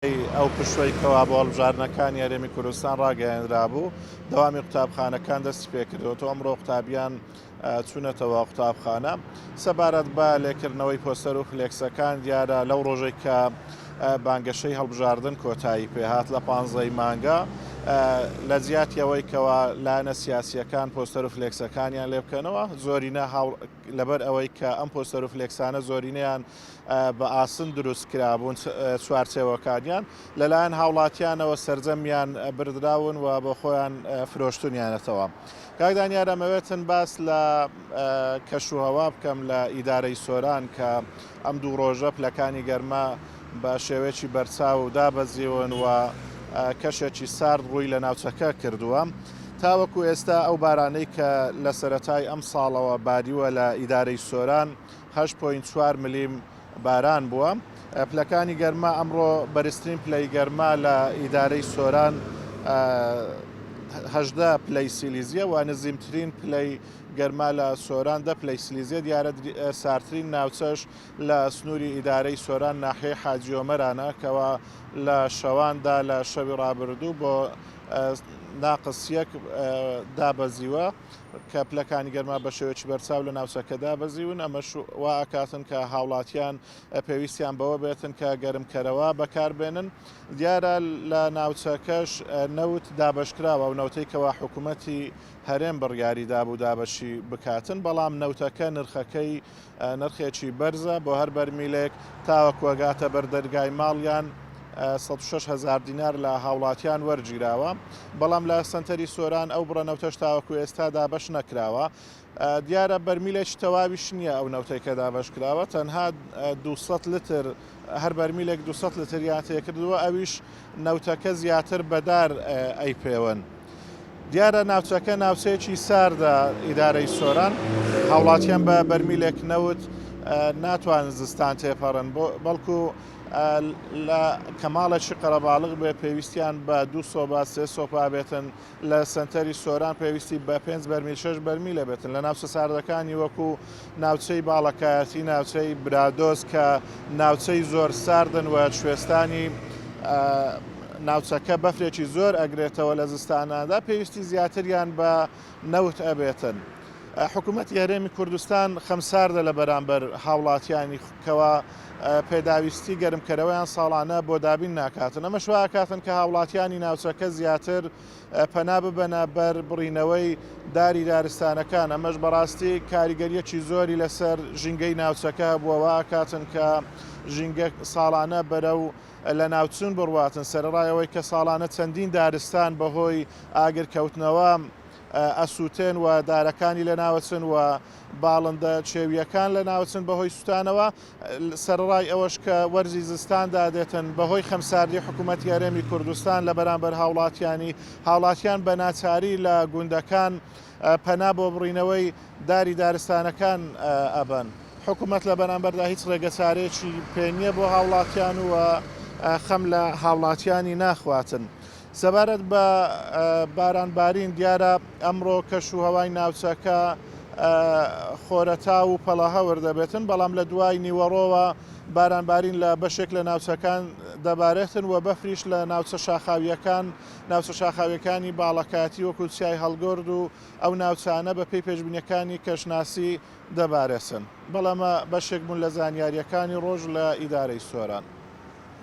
ئەو پشوەی کەوا بۆ هەڵبژارنەکانی هەرێمی کوردستان ڕاگەیاندرا بوو دەوامی قوتابخانەکان دەستی پێکردەوە ئەمڕۆ قوتابیان چوونەتەوە قوتابخانە سەبارەت بە لێکردنەوەی پۆستەر و فلێکسەکان دیارە لەو ڕۆژێک کە بانگەشەی هەڵبژاردن کۆتایی پێهات لە 15 مانگە لە زیاتیەوەی کەوا لایەنە سیاسیەکان پۆستەر و فلێکسەکانیان لێ بکەنەوە زۆرینە لەبەر ئەوەی کە ئەم پۆستەر و فلێکسانە زۆرینەیان بە ئاسن دروست کرابوون چوارچێوەکانیان لەلایەن هاوڵاتیانەوە سەرجەمیان بردراون و بۆ خۆیان فرۆشتونیانەتەوە. کاک دانیار ئەمەوێتن باس لە کەشوهەوا بکەم لە ئیدارەی سۆران کە ئەم دوو ڕۆژە پلەکانی گەرما بە شێوەیەکی بەرچاو و دابەزیون و کەشێکی سارد ڕووی لە ناوچەکە کردووە. تاوەکو ئێستا ئەو بارانەی کە لە سەرەتای ئەم ساڵەوە باریوە لە ئیدارەی سۆران 8.4 ملیم باران بووە. پلەکانی گەرما ئەمڕۆ بەرزترین پلەی گەرما لە ئیدارەی سۆران 18 پلەی سیلیزیە و نزیمترین پلەی گەرما لە سۆران 10 پلەی سیلیزیە دیارە سارترین ناوچەش لە سنووری ئیدارەی سۆران ناحیەی حاجی ئۆمەرانە کەوا لە شەواندا لە شەوی ڕابردوو بۆ ناقس یەک دابەزیوە کە پلەکانی گەرما بە شێوەیەکی بەرچاو لە ناوچەکە دابەزیون ئەمەش وا ئەکاتن کە هاوڵاتیان پێویستیان بەوە بێتن کە گەرمکەرەوە بەکاربێنن. دیارە لە ناوچەکەش نەوت دابەشکراوە و نەوتەی کەوا حکوومەتی هەرێم بڕیاریدا بوو دابەشی بکاتن بەڵام نەوتەکە نرخەکەی نرخێکی بەرزە بۆ هەر بەرمیلێک تاوەکو ئەگاتە بەردەرگای ماڵیان 16,000 دینار لە هاوڵاتیان وەرگیراوە بەڵام لە سنتەری سۆران ئەو بڕەنەوتەش تاوەکو ئێستا دابەش نەکراوە. دیارە بەرمیلێکی تەواویش نییە ئەو نەوتەی کە دابەشکراوە تەنها 200 لتر هەر بەرمیلێک 200 لتر یان تێکردووە ئەویش نەوتەکە زیاتر بەدار ئەیپێون. دیارە ناوچەکە ناوچەیەکی ساردە ئیدارەی سۆران هاوڵاتیان بە بەرمیلێک نەوت ناتوانن زستان تێپەڕن بەڵکو لە کەماڵێکی قەرەباڵغ بێ پێویستیان بە 2 سۆبا 3 سۆپا بێتن لە سنتەری سۆران پێویستی بە 5 بەرمیل 6 بەرمیلە بێتن لە ناوچە ساردەکانی وەکو ناوچەی باڵەکایەتی ناوچەی برادۆز کە ناوچەی زۆر ساردن و کوێستانی ناوچەکە بەفرێکی زۆر ئەگرێتەوە لە زستاناندا پێویستی زیاتریان بە نەوت ئەبێتن. حکوومەتی هەرێمی کوردستان خەمساردە لە بەرامبەر هاوڵاتیانی کەوا پێداویستی گەرمکەرەوەیان ساڵانە بۆ دابین ناکاتن ئەمە شواکاتن کە هاوڵاتیانی ناوچەکە زیاتر پەنا ببەنە بەر بڕینەوەی داری دارستانەکان ئەمەش بەڕاستی کاریگەریەکی زۆری لەسەر ژینگەی ناوچەکە بووەوە کاتن کە ژینگە ساڵانە بەرەو لە ناوچون بڕواتن سەرڕایەوەی کە ساڵانە چەندین دارستان بەهۆی ئاگرکەوتنەوە ئەسووتێن و دارەکانی لە ناوچن و باڵندە چێویەکان لە ناوچن بەهۆی سوتانەوە سەرڕای ئەوەش کە وەرزی زستاندا دێتن بەهۆی خەمساردی حکوومەتی هەرێمی کوردستان لە بەرامبەر هاوڵاتیان بە ناچاری لە گوندەکان پەنا بۆ بڕینەوەی داری دارستانەکان ئەبەن. حکوومەت لە بەرامبەردا هیچ ڕێگەچارەیەکی پێنیە بۆ هاوڵاتیان و خەم لە هاوڵاتیانی ناخواتن. سەبارەت بە بارانبارین دیارە ئەمڕۆ کەشوهەوای ناوچەکە خۆرەتا و پەڵەهەور دەبێتن بەڵام لە دوای نیوەڕۆوە بارانبارین لە بەشێک لە ناوچەکان دەبارێتن و بەفریش لە ناوچە شاخاویەکانی باڵەکاتی وەکو چیای هەڵگۆرد و ئەو ناوچانە بە پێی پێشبینیەکانی کەشناسی دەبارێسن بەڵامە بەشێک بوون لە زانیاریەکانی ڕۆژ لە ئیدارەی سۆران.